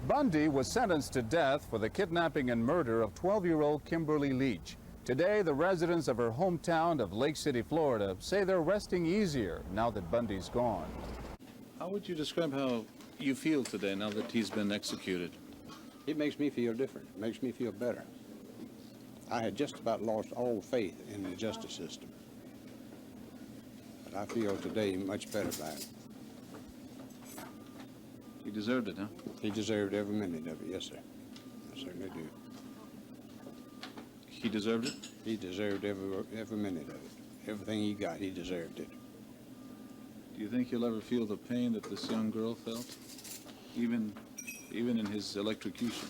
Bundy was sentenced to death for the kidnapping and murder of 12-year-old Kimberly Leach. Today, the residents of her hometown of Lake City, Florida, say they're resting easier now that Bundy's gone. How would you describe how you feel today now that he's been executed? It makes me feel different. It makes me feel better. I had just about lost all faith in the justice system. But I feel today much better about it. He deserved it, huh? He deserved every minute of it, yes, sir. I certainly do. He deserved it? He deserved every minute of it. Everything he got, he deserved it. Do you think he'll ever feel the pain that this young girl felt? Even in his electrocution?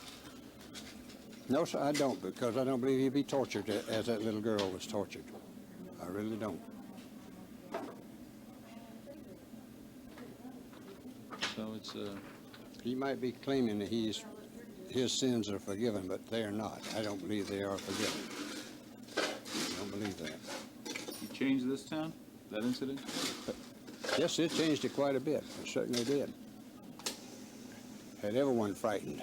No, sir, I don't, because I don't believe he'd be tortured as that little girl was tortured. I really don't. So it's He might be claiming that his sins are forgiven, but they are not. I don't believe they are forgiven. I don't believe that. He changed this town? That incident? Yes, it changed it quite a bit. It certainly did. Had everyone frightened.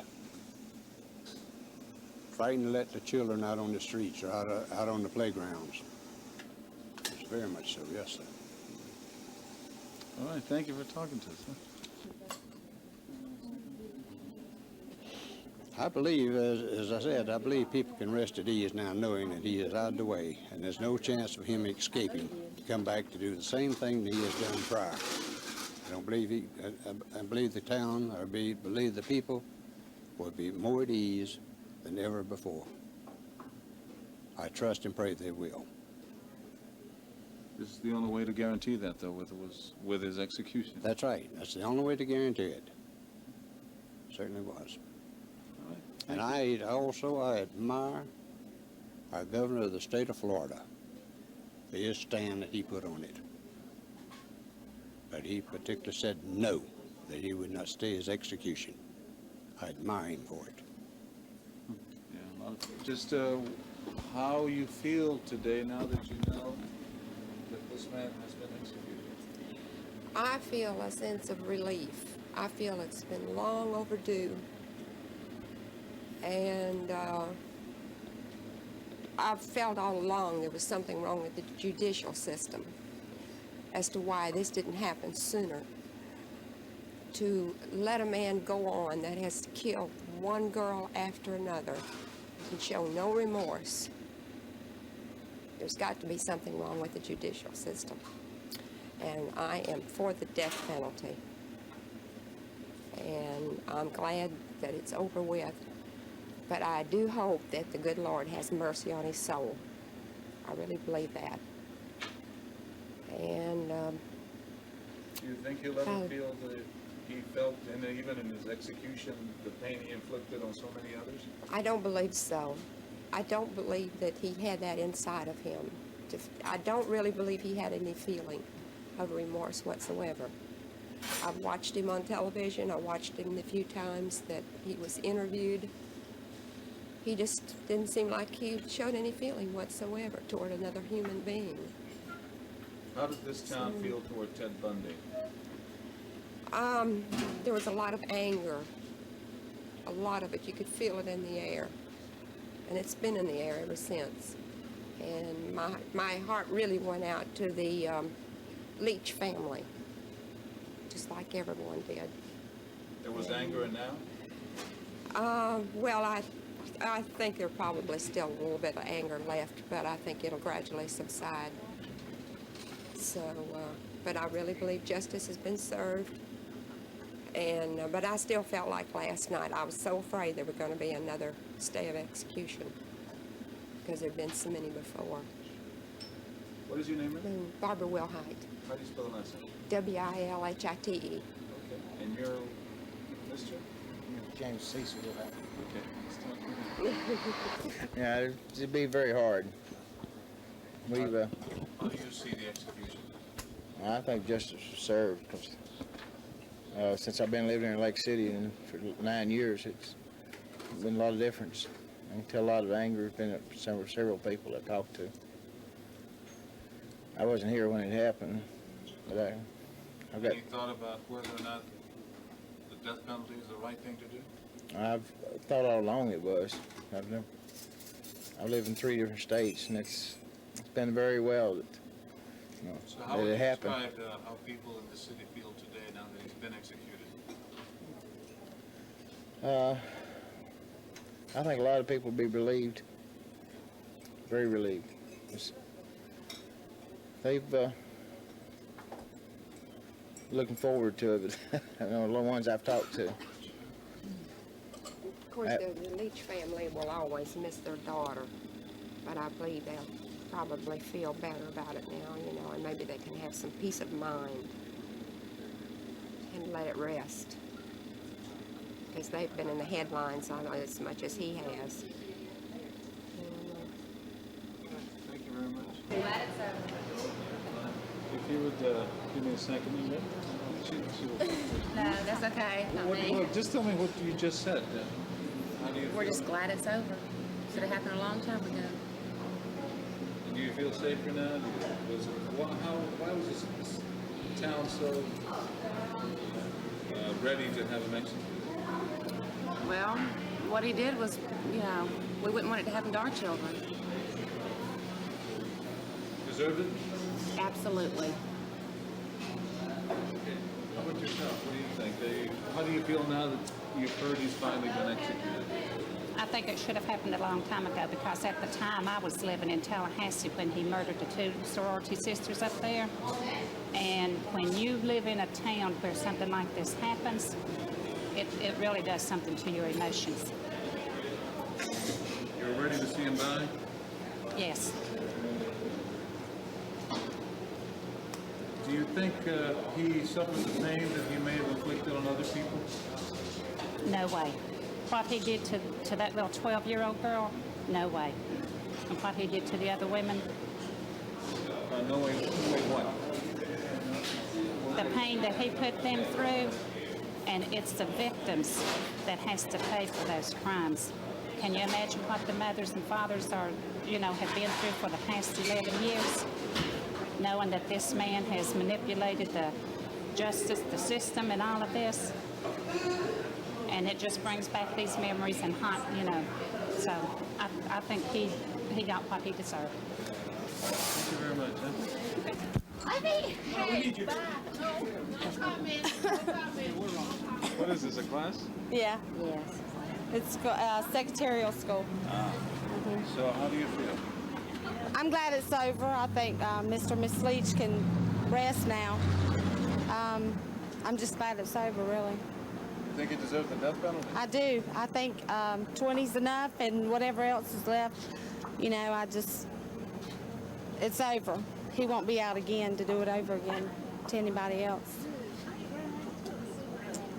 Frightened to let the children out on the streets or out on the playgrounds. It's very much so, yes, sir. All right, thank you for talking to us. Huh? I believe, as I said, I believe people can rest at ease now knowing that he is out of the way and there's no chance of him escaping to come back to do the same thing that he has done prior. I don't believe I believe the town, or believe the people will be more at ease than ever before. I trust and pray they will. This is the only way to guarantee that, though, with his execution. That's right. That's the only way to guarantee it. Certainly was. All right. And I admire our governor of the state of Florida for his stand that he put on it. But he particularly said no, that he would not stay his execution. I admire him for it. Yeah, just how you feel today now that you know that this man has been executed? I feel a sense of relief. I feel it's been long overdue. And I've felt all along there was something wrong with the judicial system as to why this didn't happen sooner. To let a man go on that has killed one girl after another and show no remorse. There's got to be something wrong with the judicial system. And I am for the death penalty. And I'm glad that it's over with. But I do hope that the good Lord has mercy on his soul. I really believe that. And do you think he'll ever feel that he felt, even in his execution, the pain he inflicted on so many others? I don't believe so. I don't believe that he had that inside of him. I don't really believe he had any feeling of remorse whatsoever. I've watched him on television. I watched him the few times that he was interviewed. He just didn't seem like he showed any feeling whatsoever toward another human being. How did this town feel toward Ted Bundy? There was a lot of anger. A lot of it. You could feel it in the air. And it's been in the air ever since. And my heart really went out to the Leach family, just like everyone did. There was anger and now? Well, I think there's probably still a little bit of anger left, but I think it'll gradually subside. So, but I really believe justice has been served. And but I still felt like last night I was so afraid there were going to be another stay of execution because there've been so many before. What is your name? Barbara Wilhite. How do you spell the last name? Wilhite. Okay. And you're Mr.? James Cecil Wilhite. Okay. Yeah, it'd be very hard. How do you see the execution? I think justice was served because since I've been living here in Lake City and for 9 years, it's been a lot of difference. I can tell a lot of anger has been at several people I talked to. I wasn't here when it happened, but I've got... Have you thought about whether or not the death penalty is the right thing to do? I've thought all along it was. I live in 3 different states, and it's been very well that, So how that would you it happened. describe how people in the city feel today now that he's been executed? I think a lot of people would be relieved, very relieved. They've looking forward to it. I know the ones I've talked to. Of course, the Leach family will always miss their daughter, but I believe they'll probably feel better about it now, you know, and maybe they can have some peace of mind and let it rest. Because they've been in the headlines on as much as he has. Thank you very much. If you would give me a second, you know? No, that's okay. Not me. Just tell me what you just said. How do you We're feel? just glad it's over. Should have happened a long time ago. Do you feel safer now? Why was this town so ready to have him executed? Well, what he did was, you know, we wouldn't want it to happen to our children. Deserved it? Absolutely. How about yourself? What do you think? How do you feel now that you've heard he's finally been executed? I think it should have happened a long time ago because at the time I was living in Tallahassee when he murdered the 2 sorority sisters up there. And when you live in a town where something like this happens, it really does something to your emotions. You're ready to see him die? Yes. Do you think he suffered the pain that he may have inflicted on other people? No way. What he did to that little 12-year-old girl, no way. And what he did to the other women, No way what? the pain that he put them through, and it's the victims that has to pay for those crimes. Can you imagine what the mothers and fathers are, you know, have been through for the past 11 years? Knowing that this man has manipulated the justice, the system, and all of this. And it just brings back these memories and hot, you know. So I think he got what he deserved. Thank you very much. What is this, a class? Yeah, Yes. it's secretarial school. So how do you feel? I'm glad it's over. I think Mr. and Miss Leach can rest now. I'm just glad it's over, really. You think he deserved the death penalty? I do. I think 20's enough, and whatever else is left, you know, it's over. He won't be out again to do it over again to anybody else.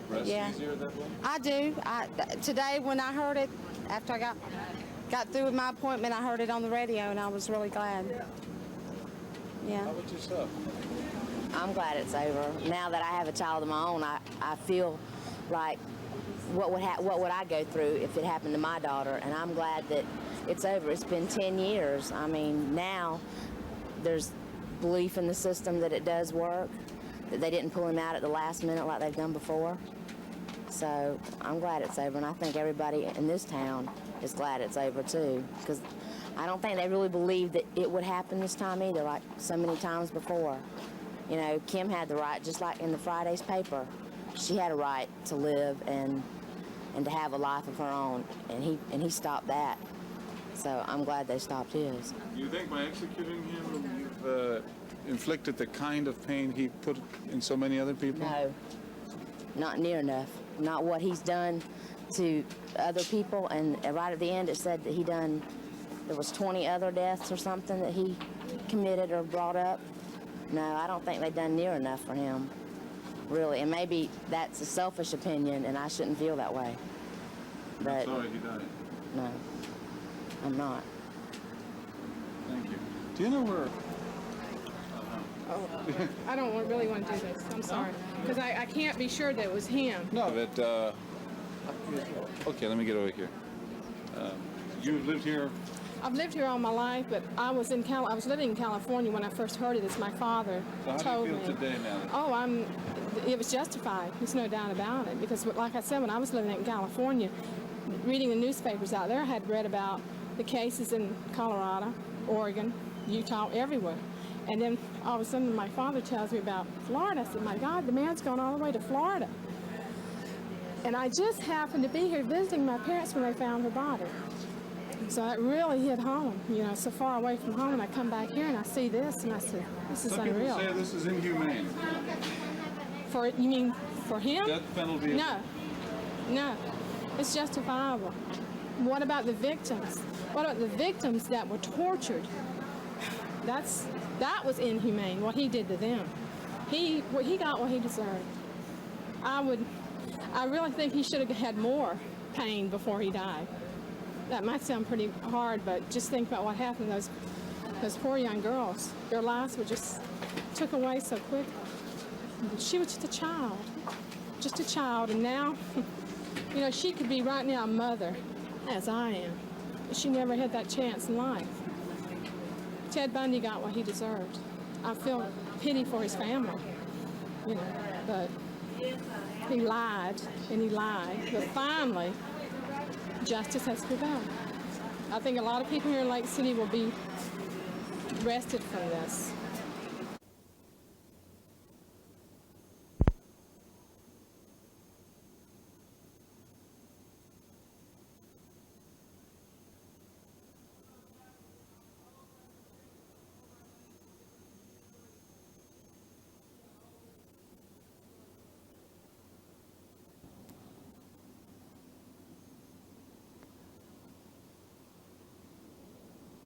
Rest Yeah. easier that way? I do. Today when I heard it, after I got through with my appointment, I heard it on the radio, and I was really glad. Yeah. How about yourself? I'm glad it's over. Now that I have a child of my own, I feel like what would I go through if it happened to my daughter, and I'm glad that it's over. It's been 10 years. I mean, now there's belief in the system that it does work, that they didn't pull him out at the last minute like they've done before. So I'm glad it's over, and I think everybody in this town is glad it's over too, because I don't think they really believed that it would happen this time either, like so many times before. You know, Kim had the right, just like in the Friday's paper, she had a right to live and to have a life of her own, and he stopped that. So I'm glad they stopped his. Do you think by executing him, you've inflicted the kind of pain he put in so many other people? No, not near enough. Not what he's done to other people, and right at the end it said that there was 20 other deaths or something that he committed or brought up. No, I don't think they've done near enough for him, really. And maybe that's a selfish opinion, and I shouldn't feel that way. But Sorry he died. no, I'm not. Thank you. Do you know where? I don't really want to do this. I'm sorry. Because I can't be sure that it was him. No, but okay, let me get over here. You've lived here I've lived here all my life, but I was living in California when I first heard it. It's my father So how told do you feel me. today now? Oh, it was justified. There's no doubt about it. Because, like I said, when I was living in California, reading the newspapers out there, I had read about the cases in Colorado, Oregon, Utah, everywhere. And then all of a sudden, my father tells me about Florida. I said, my God, the man's gone all the way to Florida. And I just happened to be here visiting my parents when they found her body. So that really hit home, you know, so far away from home, and I come back here and I see this, and I said, this is Some unreal. people say this is inhumane. You mean for him? Death penalty. No, it's justifiable. What about the victims? What about the victims that were tortured? That was inhumane, what he did to them. He got what he deserved. I really think he should have had more pain before he died. That might sound pretty hard, but just think about what happened to those poor young girls. Their lives were just took away so quickly. She was just a child, and now, you know, she could be right now a mother, as I am. She never had that chance in life. Ted Bundy got what he deserved. I feel pity for his family, you know, but he lied and he lied. But finally, justice has prevailed. I think a lot of people here in Lake City will be rested from this.